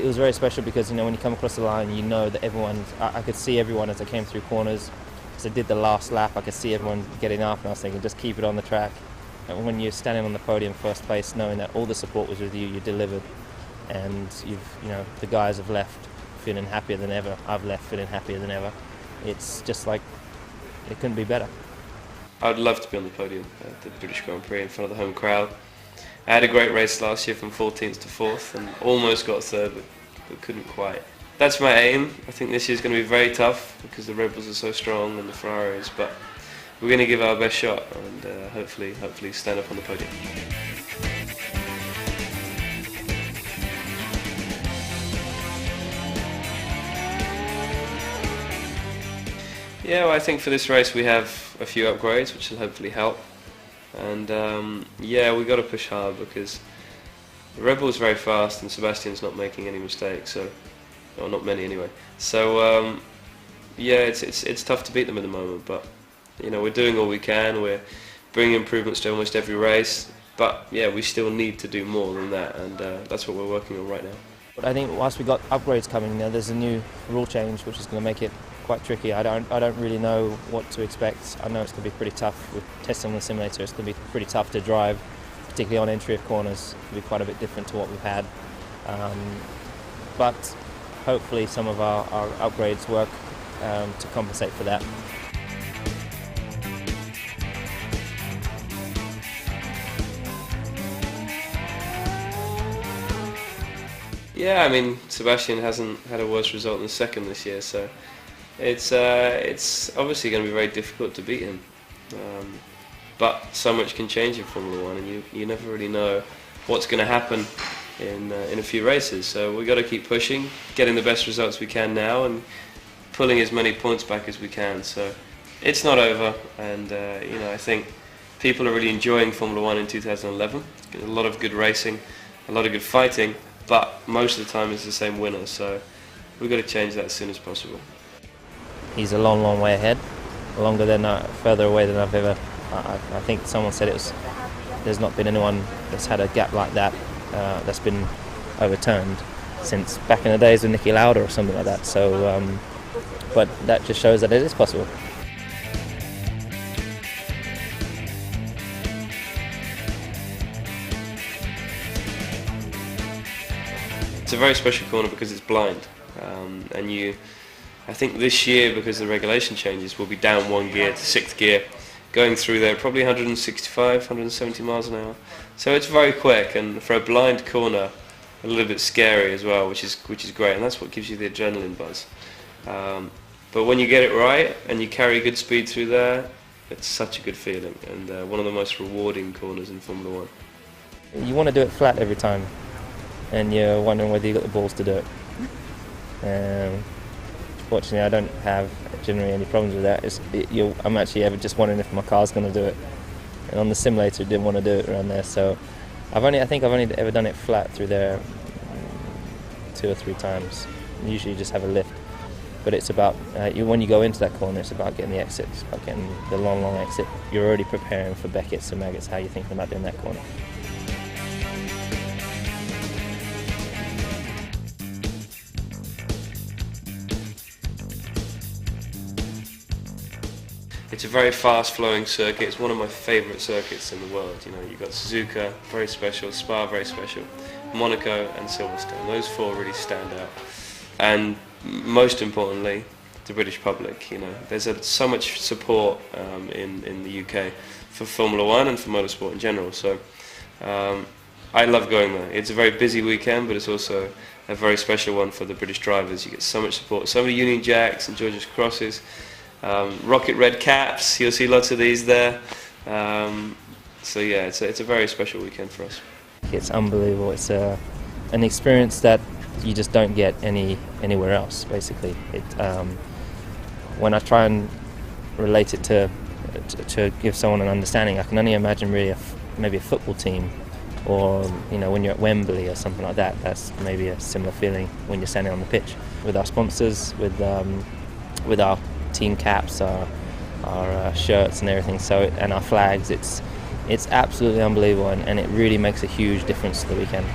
was very special because, you know, when you come across the line, you know that everyone, I could see everyone as I came through corners. As I did the last lap, I could see everyone getting up, and I was thinking, just keep it on the track. And when you're standing on the podium first place, knowing that all the support was with you, you delivered, and the guys have left feeling happier than ever. I've left feeling happier than ever. It's just like, it couldn't be better. I'd love to be on the podium at the British Grand Prix in front of the home crowd. I had a great race last year from 14th to 4th and almost got third, but couldn't quite. That's my aim. I think this year's going to be very tough because the Red Bulls are so strong and the Ferraris, but we're going to give our best shot and hopefully stand up on the podium. Yeah, well, I think for this race we have a few upgrades which will hopefully help. And yeah, we've got to push hard because the Red Bull's very fast and Sebastian's not making any mistakes, or not many anyway. So yeah, it's tough to beat them at the moment, but you know, we're doing all we can. We're bringing improvements to almost every race, but yeah, we still need to do more than that, and that's what we're working on right now. But I think whilst we got upgrades coming, there's a new rule change which is going to make it quite tricky. I don't really know what to expect. I know it's going to be pretty tough with testing on the simulator. It's going to be pretty tough to drive, particularly on entry of corners. It'll be quite a bit different to what we've had. But hopefully some of our upgrades work to compensate for that. Yeah, I mean, Sebastian hasn't had a worse result than second this year, so it's obviously going to be very difficult to beat him. But so much can change in Formula One, and you never really know what's going to happen in a few races. So we've got to keep pushing, getting the best results we can now, and pulling as many points back as we can. So it's not over, and you know, I think people are really enjoying Formula One in 2011. A lot of good racing, a lot of good fighting, but most of the time it's the same winner. So we've got to change that as soon as possible. He's a long, long way ahead, further away than I've ever. I think someone said there's not been anyone that's had a gap like that that's been overturned since back in the days with Niki Lauda or something like that. So, but that just shows that it is possible. It's a very special corner because it's blind, and I think this year, because the regulation changes, we'll be down one gear to 6th gear, going through there probably 165, 170 miles an hour. So it's very quick, and for a blind corner, a little bit scary as well, which is great, and that's what gives you the adrenaline buzz. But when you get it right and you carry good speed through there, it's such a good feeling, and one of the most rewarding corners in Formula One. You want to do it flat every time, and you're wondering whether you've got the balls to do it. Fortunately, I don't have generally any problems with that. I'm actually just wondering if my car's going to do it. And on the simulator, it didn't want to do it around there. So I think I've only ever done it flat through there 2 or 3 times. Usually you just have a lift. But it's about, when you go into that corner, it's about getting the exit. It's about getting the long, long exit. You're already preparing for Beckett's and Maggots. How are you thinking about doing that corner? It's a very fast-flowing circuit. It's one of my favourite circuits in the world. You know, you've got Suzuka, very special, Spa, very special, Monaco and Silverstone. Those 4 really stand out. And most importantly, the British public. You know, there's so much support in the UK for Formula One and for motorsport in general. So I love going there. It's a very busy weekend, but it's also a very special one for the British drivers. You get so much support, so many Union Jacks and George's Crosses. Rocket red caps, you'll see lots of these there. So yeah, it's a very special weekend for us. It's unbelievable. It's an experience that you just don't get anywhere else, basically. When I try and relate it to give someone an understanding, I can only imagine really maybe a football team, or you know, when you're at Wembley or something like that. That's maybe a similar feeling when you're standing on the pitch with our sponsors, with our team caps, our shirts and everything, and our flags. It's absolutely unbelievable, and it really makes a huge difference to the weekend.